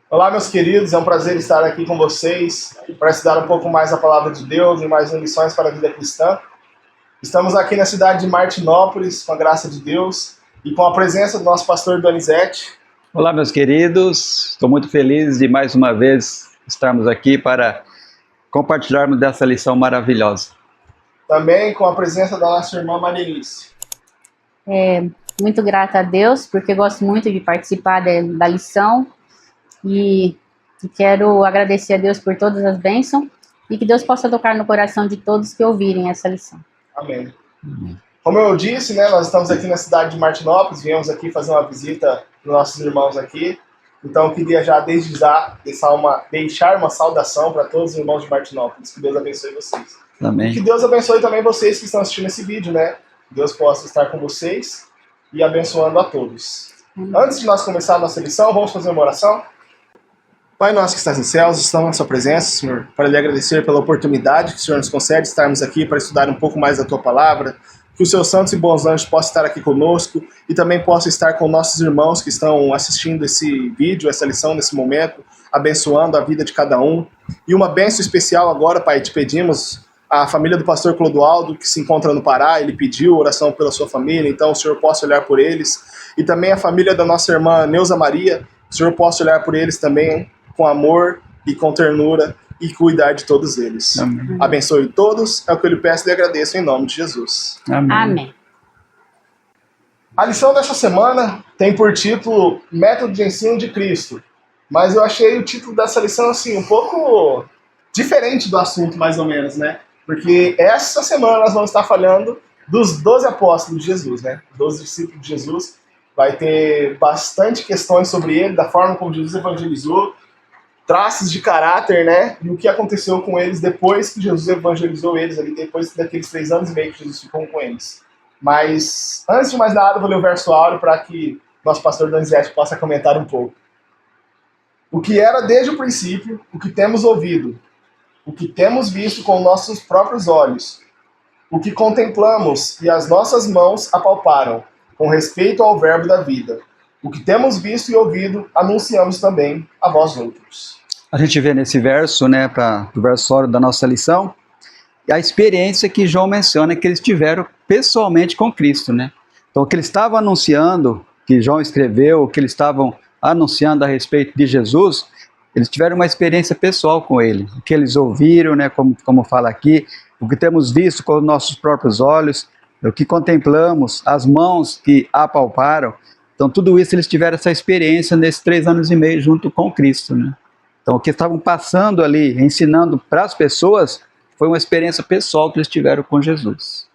Olá, meus queridos, é um prazer estar aqui com vocês para estudar um pouco mais a palavra de Deus e mais lições para a vida cristã. Estamos aqui na cidade de Martinópolis, com a graça de Deus e com a presença do nosso pastor Donizete. Olá, meus queridos, estou muito feliz de mais uma vez estarmos aqui para compartilharmos dessa lição maravilhosa. Também com a presença da nossa irmã Marilice. Muito grata a Deus, porque gosto muito de participar da lição e quero agradecer a Deus por todas as bênçãos e que Deus possa tocar no coração de todos que ouvirem essa lição. Amém. Como eu disse, nós estamos aqui na cidade de Martinópolis, viemos aqui fazer uma visita dos nossos irmãos aqui. Então eu queria já desde já deixar uma saudação para todos os irmãos de Martinópolis. Que Deus abençoe vocês. Amém. E que Deus abençoe também vocês que estão assistindo esse vídeo, Que Deus possa estar com vocês e abençoando a todos. Antes de nós começar a nossa lição, vamos fazer uma oração? Pai nosso que estás nos céus, estamos na sua presença, Senhor, para lhe agradecer pela oportunidade que o Senhor nos concede estarmos aqui para estudar um pouco mais da tua palavra, que os seus santos e bons anjos possam estar aqui conosco e também possam estar com nossos irmãos que estão assistindo esse vídeo, essa lição nesse momento, abençoando a vida de cada um. E uma bênção especial agora, Pai, te pedimos, a família do pastor Clodoaldo, que se encontra no Pará, ele pediu oração pela sua família, então o Senhor possa olhar por eles. E também a família da nossa irmã Neuza Maria, o Senhor possa olhar por eles também com amor e com ternura e cuidar de todos eles. Amém. Abençoe todos, é o que eu lhe peço e agradeço em nome de Jesus. Amém. Amém. A lição dessa semana tem por título Método de Ensino de Cristo, mas eu achei o título dessa lição assim um pouco diferente do assunto, mais ou menos, Porque essa semana nós vamos estar falando dos 12 apóstolos de Jesus, 12 discípulos de Jesus. Vai ter bastante questões sobre ele, da forma como Jesus evangelizou, traços de caráter, e o que aconteceu com eles depois que Jesus evangelizou eles, ali, depois daqueles 3 anos e meio que Jesus ficou com eles. Mas, antes de mais nada, eu vou ler o verso áureo para que nosso pastor Donizete possa comentar um pouco. O que era desde o princípio, o que temos ouvido, o que temos visto com nossos próprios olhos, o que contemplamos e as nossas mãos apalparam, com respeito ao verbo da vida. O que temos visto e ouvido, anunciamos também a vós outros. A gente vê nesse verso, para o versório da nossa lição, a experiência que João menciona que eles tiveram pessoalmente com Cristo, Então, o que eles estavam anunciando, que João escreveu, o que eles estavam anunciando a respeito de Jesus, eles tiveram uma experiência pessoal com ele. O que eles ouviram, como fala aqui, o que temos visto com os nossos próprios olhos, o que contemplamos, as mãos que apalparam. Então, tudo isso eles tiveram essa experiência nesses 3 anos e meio junto com Cristo, Então, o que estavam passando ali, ensinando para as pessoas, foi uma experiência pessoal que eles tiveram com Jesus.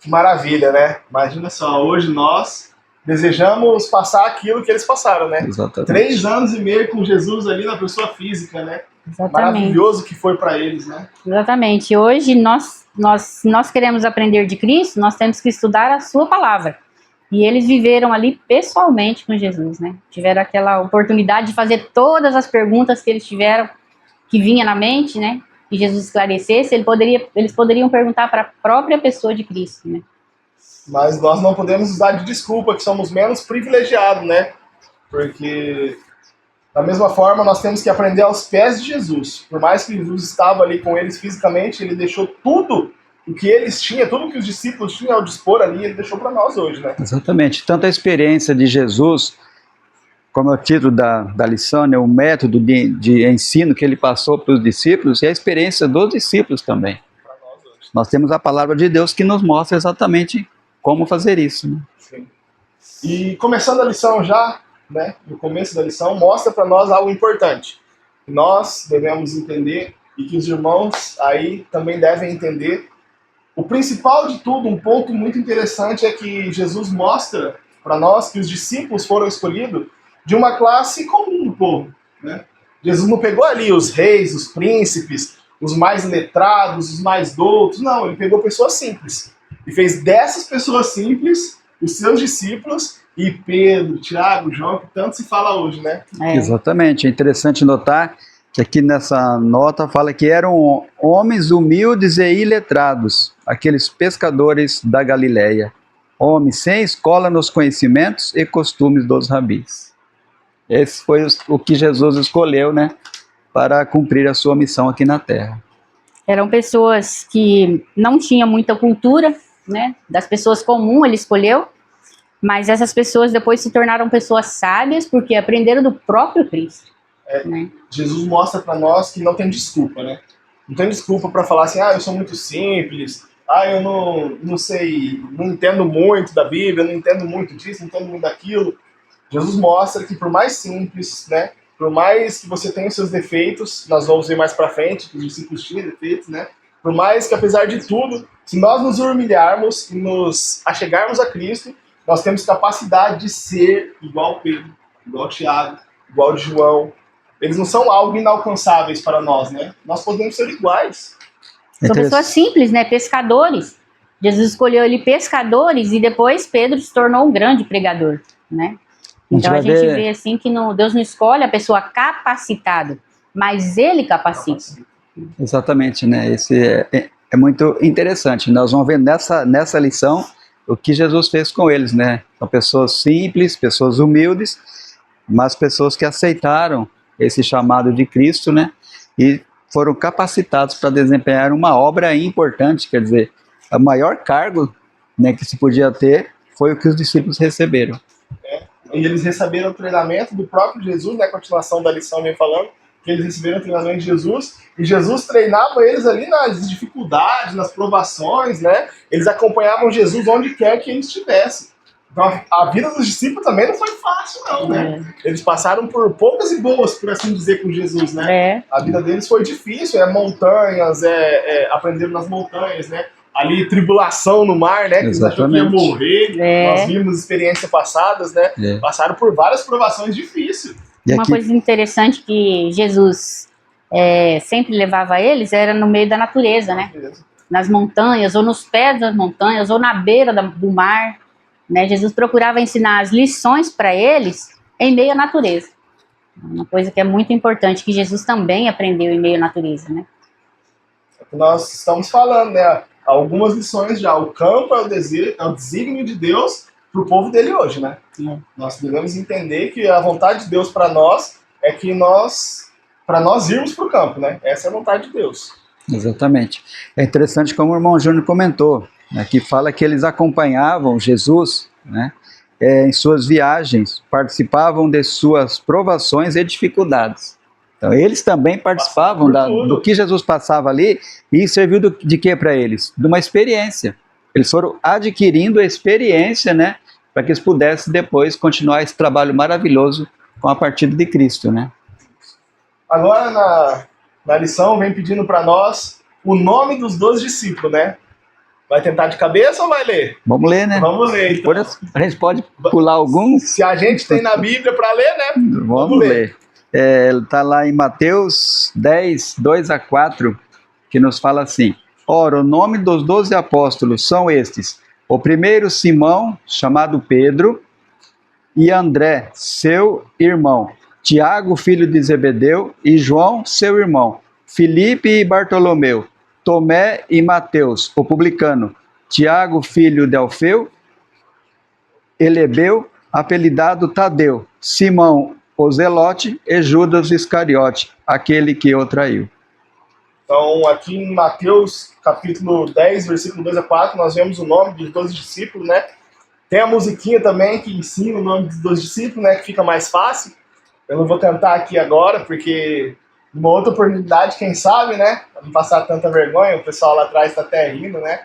Que maravilha, Imagina só, hoje nós desejamos passar aquilo que eles passaram, Exatamente. 3 anos e meio com Jesus ali na pessoa física, Exatamente. Maravilhoso que foi para eles, Exatamente. Hoje, se nós queremos aprender de Cristo, nós temos que estudar a sua palavra. E eles viveram ali pessoalmente com Jesus, Tiveram aquela oportunidade de fazer todas as perguntas que eles tiveram, que vinha na mente, Que Jesus esclarecesse, eles poderiam perguntar para a própria pessoa de Cristo, Mas nós não podemos usar de desculpa que somos menos privilegiados, Porque, da mesma forma, nós temos que aprender aos pés de Jesus. Por mais que Jesus estava ali com eles fisicamente, ele deixou tudo o que eles tinham, tudo que os discípulos tinham ao dispor ali, ele deixou para nós hoje, Exatamente. Tanto a experiência de Jesus, como é o título da lição, o método de ensino que ele passou para os discípulos, e a experiência dos discípulos também. Para nós hoje. Nós temos a palavra de Deus que nos mostra exatamente como fazer isso. Sim. E começando a lição já, no começo da lição, mostra para nós algo importante. Que nós devemos entender e que os irmãos aí também devem entender. O principal de tudo, um ponto muito interessante é que Jesus mostra para nós que os discípulos foram escolhidos de uma classe comum do povo. Jesus não pegou ali os reis, os príncipes, os mais letrados, os mais doutos, não, ele pegou pessoas simples. E fez dessas pessoas simples os seus discípulos, e Pedro, Tiago, João, que tanto se fala hoje, Exatamente, é interessante notar que aqui nessa nota fala que eram homens humildes e iletrados, aqueles pescadores da Galileia, homens sem escola nos conhecimentos e costumes dos rabis. Esse foi o que Jesus escolheu, né, para cumprir a sua missão aqui na Terra. Eram pessoas que não tinham muita cultura, né? Das pessoas comuns ele escolheu, mas essas pessoas depois se tornaram pessoas sábias porque aprenderam do próprio Cristo. Né? Jesus mostra para nós que não tem desculpa, né? Não tem desculpa para falar assim, eu sou muito simples, eu não sei, não entendo muito da Bíblia, não entendo muito disso, não entendo muito daquilo. Jesus mostra que por mais simples, né? Por mais que você tenha os seus defeitos, nós vamos ver mais para frente que os discípulos tinham defeitos, né? Por mais que, apesar de tudo, se nós nos humilharmos e nos achegarmos a Cristo, nós temos capacidade de ser igual Pedro, igual Tiago, igual João. Eles não são algo inalcançáveis para nós, né? Nós podemos ser iguais. São pessoas simples, né? Pescadores. Jesus escolheu ele pescadores e depois Pedro se tornou um grande pregador, né? Então a gente vê assim que Deus não escolhe a pessoa capacitada, mas ele capacita. Exatamente, né? Esse é muito interessante. Nós vamos ver nessa lição o que Jesus fez com eles, né? São pessoas simples, pessoas humildes, mas pessoas que aceitaram esse chamado de Cristo, né? E foram capacitados para desempenhar uma obra importante, quer dizer, o maior cargo, né, que se podia ter foi o que os discípulos receberam. E eles receberam o treinamento do próprio Jesus, né? A continuação da lição vem falando que eles receberam o treinamento de Jesus, e Jesus treinava eles ali nas dificuldades, nas provações, né? Eles acompanhavam Jesus onde quer que ele estivesse. Então a vida dos discípulos também não foi fácil, não, né? Eles passaram por poucas e boas, por assim dizer, com Jesus, né? A vida deles foi difícil, montanhas, aprenderam nas montanhas, né? Ali, tribulação no mar, né? Que eles acharam que ia morrer. Nós vimos experiências passadas, né? Passaram por várias provações difíceis. Uma coisa interessante que Jesus sempre levava eles era no meio da natureza, né? Nas montanhas, ou nos pés das montanhas, ou na beira do mar. Né? Jesus procurava ensinar as lições para eles em meio à natureza. Uma coisa que é muito importante, que Jesus também aprendeu em meio à natureza, né? Nós estamos falando, né? Algumas lições já. O campo é o desígnio de Deus para o povo dele hoje, né? Nós devemos entender que a vontade de Deus para nós é que para nós irmos para o campo, né? Essa é a vontade de Deus. Exatamente. É interessante como o irmão Júnior comentou, né, que fala que eles acompanhavam Jesus, né, em suas viagens, participavam de suas provações e dificuldades. Então eles também participavam do que Jesus passava ali, e serviu de quê para eles? De uma experiência. Eles foram adquirindo a experiência, né, para que eles pudessem depois continuar esse trabalho maravilhoso com a partida de Cristo, né? Agora na lição vem pedindo para nós o nome dos 12 discípulos, né? Vai tentar de cabeça ou vai ler? Vamos ler, né? Vamos ler, então. A gente pode pular alguns? Se a gente tem na Bíblia para ler, né? Vamos ler. Está lá em Mateus 10, 2 a 4, que nos fala assim: ora, o nome dos 12 apóstolos são estes: o primeiro, Simão, chamado Pedro, e André, seu irmão, Tiago, filho de Zebedeu, e João, seu irmão, Filipe e Bartolomeu, Tomé e Mateus, o publicano, Tiago, filho de Alfeu, Elebeu, apelidado Tadeu, Simão, o Zelote, e Judas Iscariote, aquele que o traiu. Então, aqui em Mateus, capítulo 10, versículo 2 a 4, nós vemos o nome dos 12 discípulos, né? Tem a musiquinha também que ensina o nome dos 12 discípulos, né? Que fica mais fácil. Eu não vou cantar aqui agora, porque numa outra oportunidade, quem sabe, né? Pra não passar tanta vergonha, o pessoal lá atrás tá até rindo, né?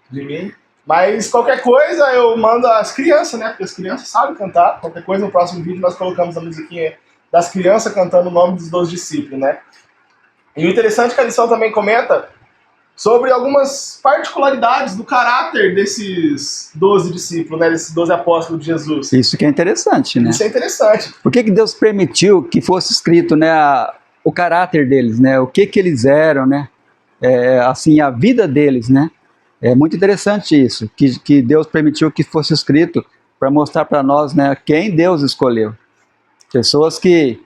De mim. Mas qualquer coisa eu mando as crianças, né? Porque as crianças sabem cantar. Qualquer coisa no próximo vídeo nós colocamos a musiquinha das crianças cantando o nome dos 12 discípulos, né? E o interessante é que a lição também comenta sobre algumas particularidades do caráter desses 12 discípulos, né? Desses 12 apóstolos de Jesus. Isso que é interessante, né? Isso é interessante. Por que Deus permitiu que fosse escrito, né, o caráter deles, né? O que eles eram, né? Assim, a vida deles, né? É muito interessante isso, que Deus permitiu que fosse escrito para mostrar para nós, né, quem Deus escolheu. Pessoas que,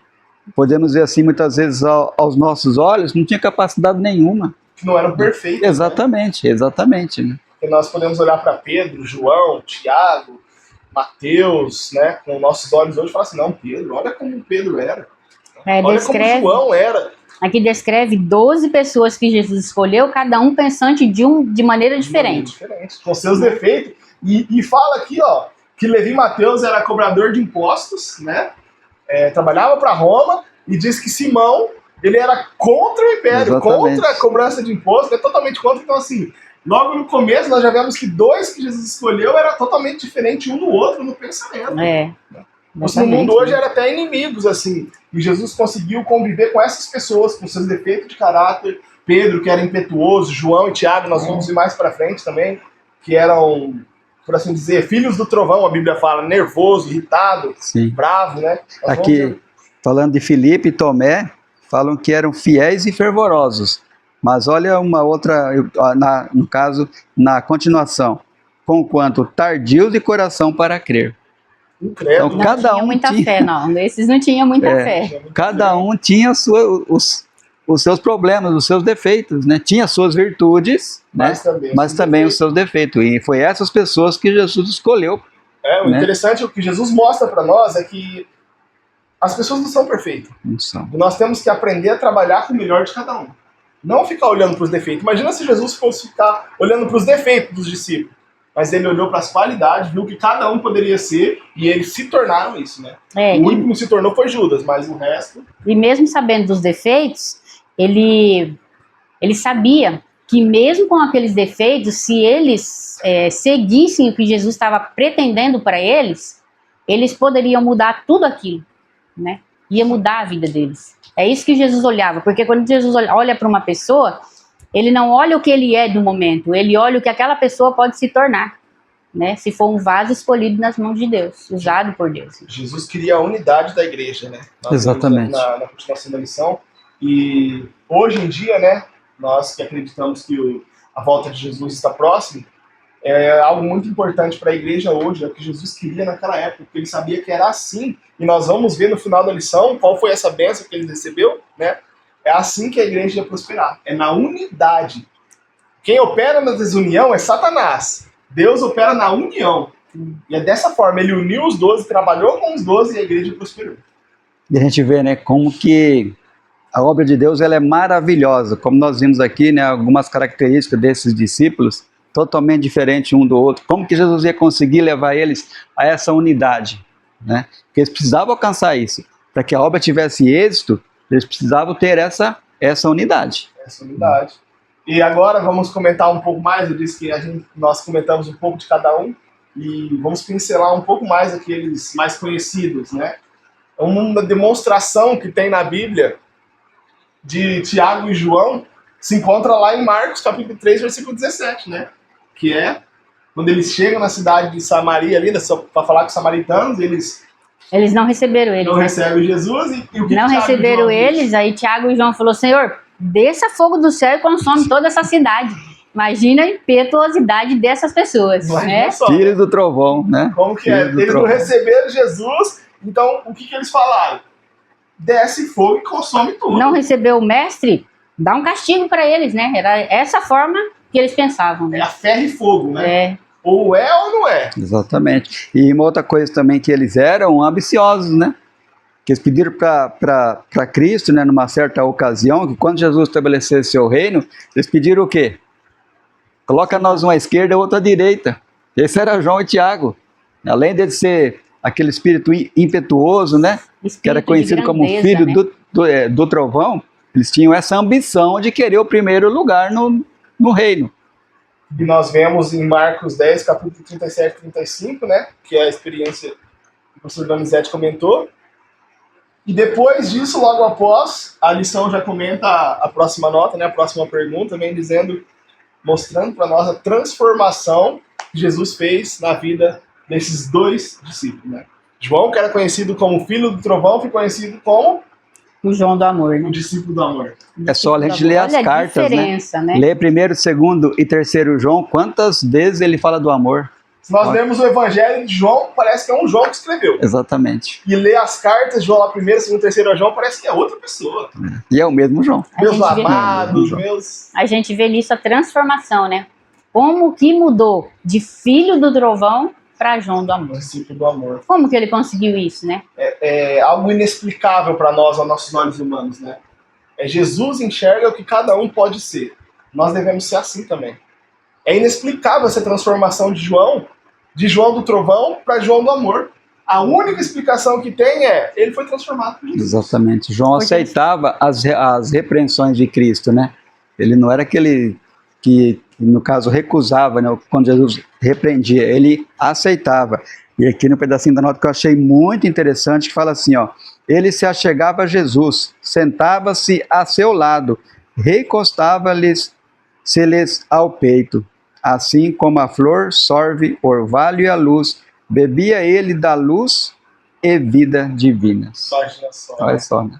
podemos dizer assim, muitas vezes aos nossos olhos, não tinham capacidade nenhuma. Que não eram perfeitos. Exatamente, né? Exatamente. Né? Porque nós podemos olhar para Pedro, João, Tiago, Mateus, né, com nossos olhos hoje, fala assim, não, Pedro, olha como Pedro era. Olha como Descreve, João era. aqui descreve 12 pessoas que Jesus escolheu, cada um pensante de maneira diferente. Com seus defeitos. E fala aqui, ó, que Levi Mateus era cobrador de impostos, né? Trabalhava para Roma, e diz que Simão, ele era contra o império, Exatamente. contra a cobrança de impostos, totalmente contra. Então, assim, logo no começo nós já vemos que dois que Jesus escolheu era totalmente diferente um do outro no pensamento. No mundo hoje era até inimigos, assim. E Jesus conseguiu conviver com essas pessoas, com seus defeitos de caráter. Pedro, que era impetuoso, João e Tiago, nós vamos ir mais pra frente também, que eram, por assim dizer, filhos do trovão, a Bíblia fala, nervoso, irritado, Sim. bravo, né? Aqui, falando de Filipe e Tomé, falam que eram fiéis e fervorosos. Mas olha uma outra, no caso, na continuação. Conquanto tardios de coração para crer. Então, não tinha muita fé, não. Esses não tinham muita fé. Cada um tinha os seus problemas, os seus defeitos, né? Tinha suas virtudes, mas também os seus defeitos. E foi essas pessoas que Jesus escolheu. O interessante, o que Jesus mostra para nós é que as pessoas não são perfeitas. Não são. E nós temos que aprender a trabalhar com o melhor de cada um. Não ficar olhando para os defeitos. Imagina se Jesus fosse ficar olhando para os defeitos dos discípulos. Mas ele olhou para as qualidades, viu que cada um poderia ser, e eles se tornaram isso, né? O único que não se tornou foi Judas, mas o resto... E mesmo sabendo dos defeitos, ele sabia que mesmo com aqueles defeitos, se eles seguissem o que Jesus estava pretendendo para eles, eles poderiam mudar tudo aquilo, né? Ia mudar a vida deles. É isso que Jesus olhava, porque quando Jesus olha para uma pessoa, ele não olha o que ele é do momento, ele olha o que aquela pessoa pode se tornar, né? Se for um vaso escolhido nas mãos de Deus, usado por Deus. Jesus queria a unidade da igreja, né? Exatamente. Na continuação da lição. E hoje em dia, né, nós que acreditamos que a volta de Jesus está próxima, é algo muito importante para a igreja hoje, é o que Jesus queria naquela época, porque ele sabia que era assim. E nós vamos ver no final da lição qual foi essa bênção que ele recebeu, né? É assim que a igreja ia prosperar, é na unidade. Quem opera na desunião é Satanás. Deus opera na união. E é dessa forma, ele uniu os 12, trabalhou com os 12 e a igreja prosperou. E a gente vê, né, como que a obra de Deus ela é maravilhosa. Como nós vimos aqui, né, algumas características desses discípulos, totalmente diferentes um do outro. Como que Jesus ia conseguir levar eles a essa unidade, né? Porque eles precisavam alcançar isso. Para que a obra tivesse êxito, eles precisavam ter essa unidade. Essa unidade. E agora vamos comentar um pouco mais. Eu disse que nós comentamos um pouco de cada um e vamos pincelar um pouco mais aqueles mais conhecidos, né? Uma demonstração que tem na Bíblia de Tiago e João se encontra lá em Marcos, capítulo 3, versículo 17, né? Que é quando eles chegam na cidade de Samaria ali, para falar com os samaritanos, eles não receberam eles. Não recebem Jesus e o que não Tiago receberam eles, aí Tiago e João falou, Senhor, desça fogo do céu e consome toda essa cidade. Imagina a impetuosidade dessas pessoas, né? Filhos do trovão, né? Como que é? Eles não receberam Jesus, então o que eles falaram? Desce fogo e consome tudo. Não recebeu o mestre? Dá um castigo para eles, né? Era essa forma que eles pensavam, né? É a ferro e fogo, né? Ou é ou não é. Exatamente. E uma outra coisa também que eles eram ambiciosos, né? Que eles pediram para Cristo, né, numa certa ocasião, que quando Jesus estabelecesse seu reino, eles pediram o quê? Coloca nós uma à esquerda e outra à direita. Esse era João e Tiago. Além de ser aquele espírito impetuoso, né? Espírito que era conhecido como filho, né? do trovão, eles tinham essa ambição de querer o primeiro lugar no reino. E nós vemos em Marcos 10, capítulo 37 e 35, né? Que é a experiência que o professor Donizete comentou. E depois disso, logo após, a lição já comenta a próxima nota, né? A próxima pergunta, também mostrando para nós a transformação que Jesus fez na vida desses dois discípulos, né? João, que era conhecido como filho do trovão, foi conhecido como o João do amor, né? O discípulo do amor. É só a gente ler as cartas, né? Ler 1º, 2º e 3º João, quantas vezes ele fala do amor? Se nós lemos o Evangelho de João, parece que é um João que escreveu. Exatamente. E ler as cartas de João lá 1º, 2º, 3º João, parece que é outra pessoa. E é o mesmo João. Meus amados, meus... A gente vê nisso a transformação, né? Como que mudou de filho do trovão para João do Amor. Princípio do amor. Como que ele conseguiu isso, né? É algo inexplicável para nós, aos nossos olhos humanos, né? Jesus enxerga o que cada um pode ser. Nós devemos ser assim também. É inexplicável essa transformação de João do trovão para João do amor. A única explicação que tem é ele foi transformado por Jesus. Exatamente. João aceitava as repreensões de Cristo, né? Ele não era aquele que, no caso, recusava, né? Quando Jesus repreendia, ele aceitava. E aqui no pedacinho da nota que eu achei muito interessante, que fala assim, ó, ele se achegava a Jesus, sentava-se a seu lado, recostava-se-lhes ao peito, assim como a flor sorve orvalho e a luz, bebia ele da luz e vida divinas. Imagina só. Olha só, né?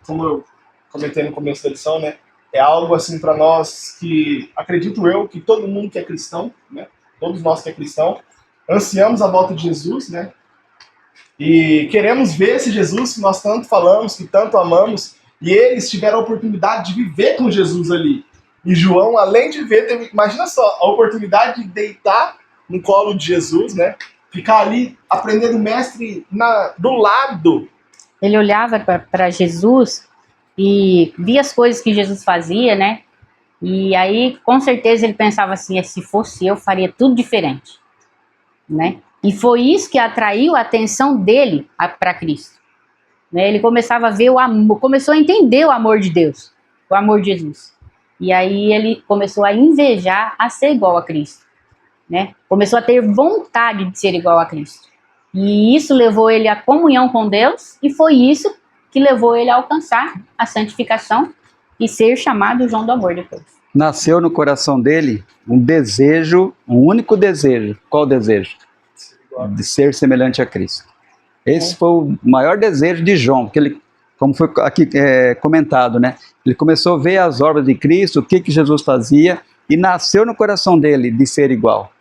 Como eu comentei no começo da lição, né? É algo assim para nós que, acredito eu, que todo mundo que é cristão, né? Todos nós que é cristão, ansiamos a volta de Jesus, né? E queremos ver esse Jesus que nós tanto falamos, que tanto amamos, e eles tiveram a oportunidade de viver com Jesus ali. E João, além de ver, teve, imagina só, a oportunidade de deitar no colo de Jesus, né? Ficar ali aprendendo o mestre do lado. Ele olhava para Jesus e via as coisas que Jesus fazia, né? E aí, com certeza, ele pensava assim, se fosse eu, faria tudo diferente, né? E foi isso que atraiu a atenção dele para Cristo, né? Ele começava a ver o amor, começou a entender o amor de Deus, o amor de Jesus. E aí ele começou a invejar a ser igual a Cristo, né? Começou a ter vontade de ser igual a Cristo. E isso levou ele à comunhão com Deus, e foi isso que levou ele a alcançar a santificação e ser chamado João do Amor depois. Nasceu no coração dele um desejo, um único desejo. Qual o desejo? De ser semelhante a Cristo. Esse foi o maior desejo de João, porque ele, como foi aqui comentado, né? Ele começou a ver as obras de Cristo, o que Jesus fazia, e nasceu no coração dele de ser igual.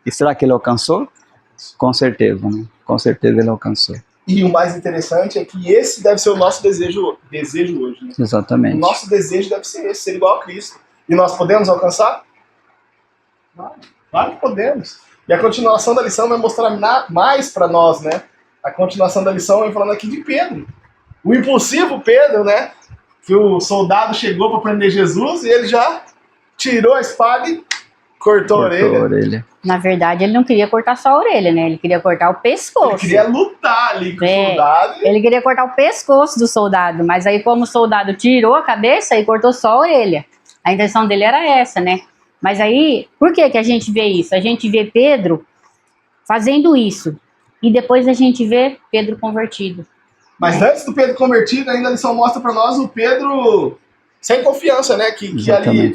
E será que ele alcançou? Com certeza, né? Com certeza ele alcançou. E o mais interessante é que esse deve ser o nosso desejo hoje, né? Exatamente. O nosso desejo deve ser esse, ser igual a Cristo. E nós podemos alcançar? Claro que podemos. E a continuação da lição vai mostrar mais para nós, né? A continuação da lição vai falando aqui de Pedro. O impulsivo Pedro, né? Que o soldado chegou para prender Jesus e ele já tirou a espada e cortou a orelha. Na verdade, ele não queria cortar só a orelha, né? Ele queria cortar o pescoço. Ele queria lutar ali com o soldado. Ele queria cortar o pescoço do soldado, mas aí como o soldado tirou a cabeça e cortou só a orelha. A intenção dele era essa, né? Mas aí, por que a gente vê isso? A gente vê Pedro fazendo isso. E depois a gente vê Pedro convertido. Mas antes do Pedro convertido, ainda a lição mostra para nós o Pedro sem confiança, né? Que ali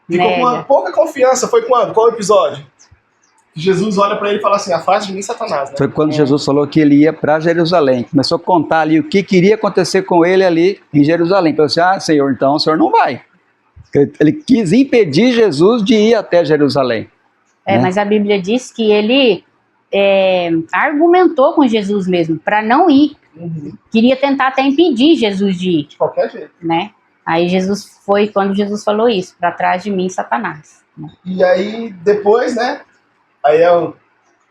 ficou com uma pouca confiança. Foi quando? Qual episódio? Jesus olha para ele e fala assim, afaste de mim, Satanás, né? Foi quando Jesus falou que ele ia para Jerusalém. Começou a contar ali o que queria acontecer com ele ali em Jerusalém. Falou assim, Senhor, então o Senhor não vai. Ele quis impedir Jesus de ir até Jerusalém. Né? Mas a Bíblia diz que ele argumentou com Jesus mesmo, para não ir. Uhum. Queria tentar até impedir Jesus de ir. De qualquer jeito. Né? Aí Jesus foi quando Jesus falou isso, para trás de mim, Satanás. E aí, depois, né? Aí é o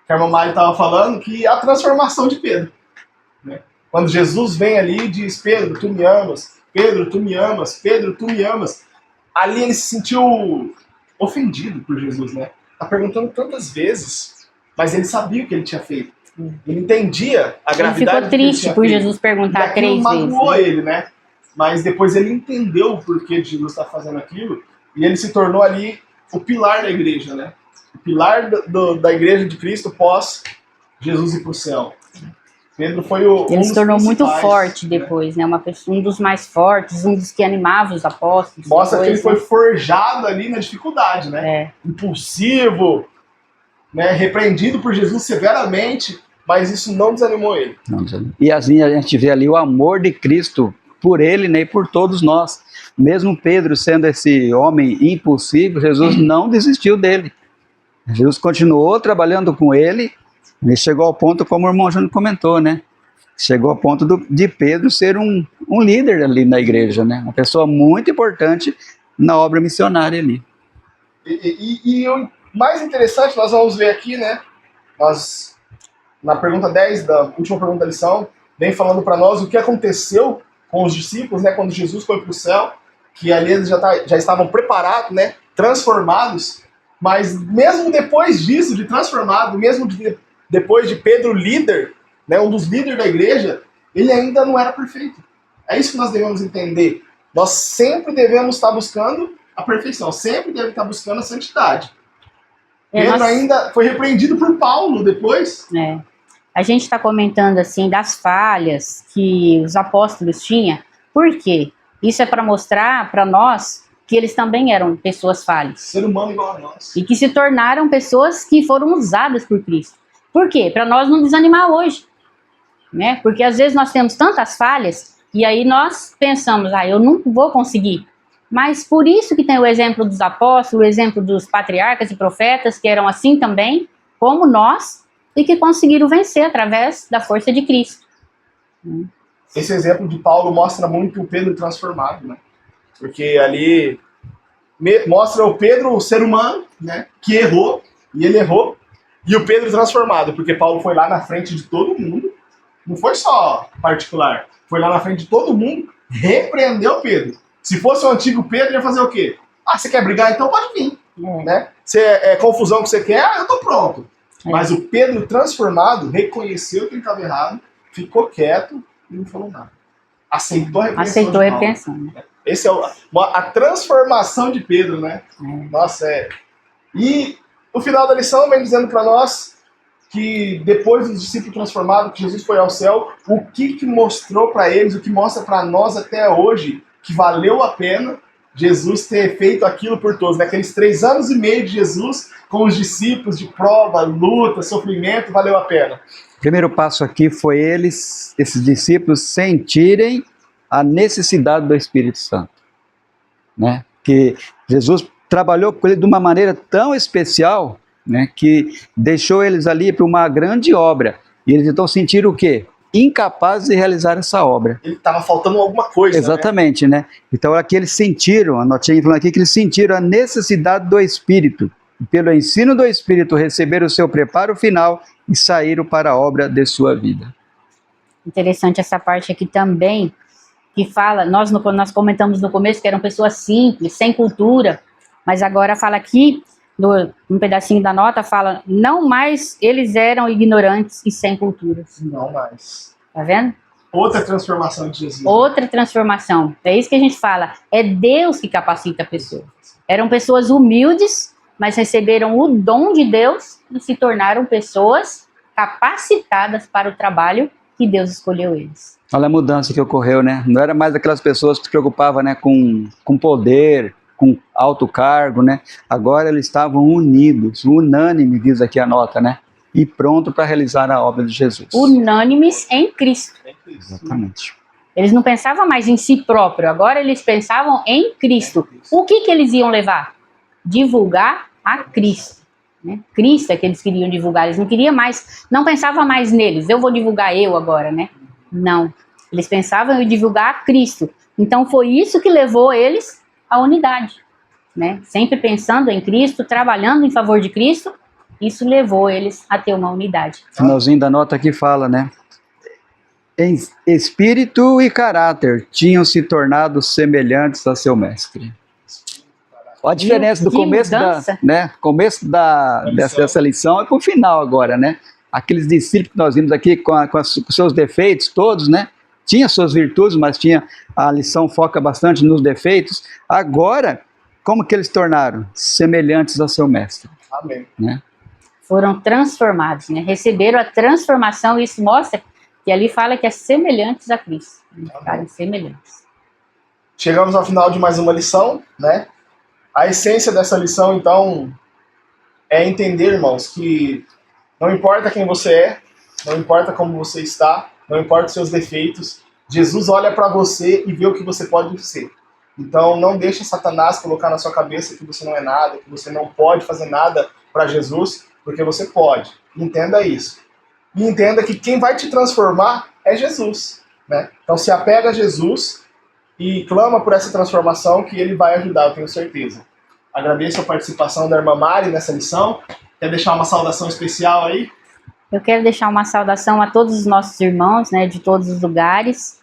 que a irmã Mari estava falando, que a transformação de Pedro. Né? Quando Jesus vem ali e diz, Pedro, tu me amas. Pedro, tu me amas. Pedro, tu me amas. Ali ele se sentiu ofendido por Jesus, né? Tá perguntando tantas vezes, mas ele sabia o que ele tinha feito. Ele entendia a gravidade do que ele triste tinha por feito. Jesus perguntar E 3 vezes. magoou ele, né? Mas depois ele entendeu o porquê de Jesus estar fazendo aquilo e ele se tornou ali o pilar da igreja, né? O pilar da igreja de Cristo pós Jesus ir para o céu. Pedro foi ele se tornou muito forte né? depois, né? Um dos mais fortes, um dos que animava os apóstolos. Mostra depois, que ele foi forjado ali na dificuldade, né? Impulsivo, né? Repreendido por Jesus severamente, mas isso não desanimou ele. E assim a gente vê ali o amor de Cristo por ele, né, e por todos nós. Mesmo Pedro sendo esse homem impulsivo, Jesus não desistiu dele. Jesus continuou trabalhando com ele e chegou ao ponto, como o irmão Júnior comentou, né? Chegou ao ponto de Pedro ser um líder ali na igreja, né? Uma pessoa muito importante na obra missionária ali. E o mais interessante, nós vamos ver aqui, né? nós, na pergunta 10, da última pergunta da lição, vem falando para nós o que aconteceu com os discípulos, né, quando Jesus foi para o céu, que ali eles já estavam preparados, né, transformados, mas mesmo depois disso, de transformado, mesmo depois de Pedro líder, né, um dos líderes da igreja, ele ainda não era perfeito. É isso que nós devemos entender. Nós sempre devemos estar buscando a perfeição, sempre devemos estar buscando a santidade. Pedro ainda foi repreendido por Paulo depois. A gente está comentando assim das falhas que os apóstolos tinham. Por quê? Isso é para mostrar para nós que eles também eram pessoas falhas. Ser humano igual a nós. E que se tornaram pessoas que foram usadas por Cristo. Por quê? Para nós não desanimar hoje. Né? Porque às vezes nós temos tantas falhas e aí nós pensamos, eu não vou conseguir. Mas por isso que tem o exemplo dos apóstolos, o exemplo dos patriarcas e profetas, que eram assim também, como nós, e que conseguiram vencer através da força de Cristo. Esse exemplo de Paulo mostra muito o Pedro transformado, né? Porque ali mostra o Pedro, o ser humano, né, que errou, e ele errou, e o Pedro transformado, porque Paulo foi lá na frente de todo mundo, não foi só particular, foi lá na frente de todo mundo, repreendeu Pedro. Se fosse o antigo Pedro, ia fazer o quê? Você quer brigar? Então pode vir. Né? Se é confusão que você quer, eu tô pronto. Mas o Pedro transformado reconheceu que ele estava errado, ficou quieto e não falou nada. Aceitou a repreensão. Aceitou a repreensão. Né? Esse é a transformação de Pedro, né? Nossa, E o final da lição vem dizendo para nós que depois dos discípulos transformados, que Jesus foi ao céu, o que mostrou para eles, o que mostra para nós até hoje, que valeu a pena Jesus ter feito aquilo por todos. Naqueles 3 anos e meio de Jesus, com os discípulos, de prova, luta, sofrimento, valeu a pena. O primeiro passo aqui foi esses discípulos sentirem a necessidade do Espírito Santo. Né? Que Jesus trabalhou com ele de uma maneira tão especial, né, que deixou eles ali para uma grande obra. E eles então sentiram o quê? Incapazes de realizar essa obra. Ele estava faltando alguma coisa. Exatamente, né? Então aqui eles sentiram, a notinha falando aqui, que eles sentiram a necessidade do Espírito. E pelo ensino do Espírito receberam o seu preparo final e saíram para a obra de sua vida. Interessante essa parte aqui também, que fala, nós comentamos no começo que eram pessoas simples, sem cultura, mas agora fala aqui, um pedacinho da nota, fala, não mais eles eram ignorantes e sem cultura. Não mais. Tá vendo? Outra transformação de Jesus. Outra transformação. É isso que a gente fala. É Deus que capacita a pessoa. Eram pessoas humildes, mas receberam o dom de Deus e se tornaram pessoas capacitadas para o trabalho que Deus escolheu eles. Olha a mudança que ocorreu, né? Não era mais aquelas pessoas que se preocupavam, né, com poder, com alto cargo, né? Agora eles estavam unidos, unânime, diz aqui a nota, né? E pronto para realizar a obra de Jesus. Unânimes em Cristo. Exatamente. Eles não pensavam mais em si próprio, agora eles pensavam em Cristo. O que eles iam levar? Divulgar a Cristo. Né? Cristo é que eles queriam divulgar, eles não queriam mais, não pensavam mais neles, eu vou divulgar eu agora, né? Não, eles pensavam em divulgar a Cristo. Então foi isso que levou eles à unidade, né? Sempre pensando em Cristo, trabalhando em favor de Cristo, isso levou eles a ter uma unidade. O finalzinho da nota aqui fala, né? Em espírito e caráter tinham se tornado semelhantes a seu mestre. Olha a diferença do começo dessa lição e para o final agora, né? Aqueles discípulos que nós vimos aqui com seus defeitos todos, né? Tinha suas virtudes, mas a lição foca bastante nos defeitos. Agora, como que eles se tornaram? Semelhantes ao seu mestre. Amém. Né? Foram transformados, né? Receberam a transformação e isso mostra que ali fala que é semelhantes a Cristo. Ficaram semelhantes. Chegamos ao final de mais uma lição, né? A essência dessa lição, então, é entender, irmãos, que não importa quem você é, não importa como você está, não importa os seus defeitos, Jesus olha para você e vê o que você pode ser. Então, não deixe Satanás colocar na sua cabeça que você não é nada, que você não pode fazer nada para Jesus, porque você pode. Entenda isso. E entenda que quem vai te transformar é Jesus. Né? Então, se apega a Jesus e clama por essa transformação que ele vai ajudar, eu tenho certeza. Agradeço a participação da irmã Mari nessa lição. Quer deixar uma saudação especial aí? Eu quero deixar uma saudação a todos os nossos irmãos, né, de todos os lugares,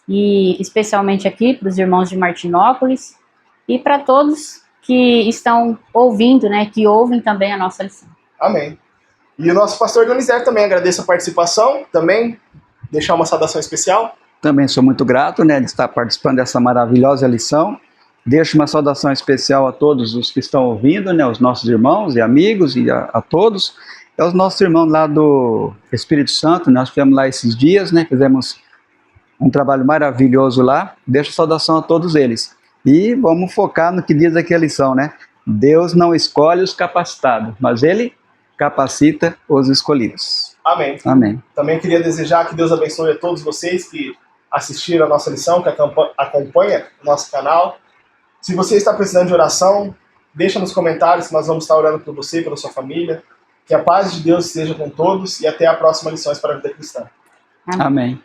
e especialmente aqui para os irmãos de Martinópolis, e para todos que estão ouvindo, né, que ouvem também a nossa lição. Amém. E o nosso pastor Donizete também agradeço a participação, também deixar uma saudação especial. Também sou muito grato, né, de estar participando dessa maravilhosa lição. Deixo uma saudação especial a todos os que estão ouvindo, né, os nossos irmãos e amigos e a todos. É os nossos irmãos lá do Espírito Santo, nós estivemos lá esses dias, né, fizemos um trabalho maravilhoso lá. Deixo saudação a todos eles. E vamos focar no que diz aqui a lição, né? Deus não escolhe os capacitados, mas Ele capacita os escolhidos. Amém. Amém. Também queria desejar que Deus abençoe a todos vocês que assistiram a nossa lição, que acompanha o nosso canal. Se você está precisando de oração, deixa nos comentários que nós vamos estar orando por você e pela sua família. Que a paz de Deus esteja com todos e até a próxima Lições para a Vida Cristã. Amém.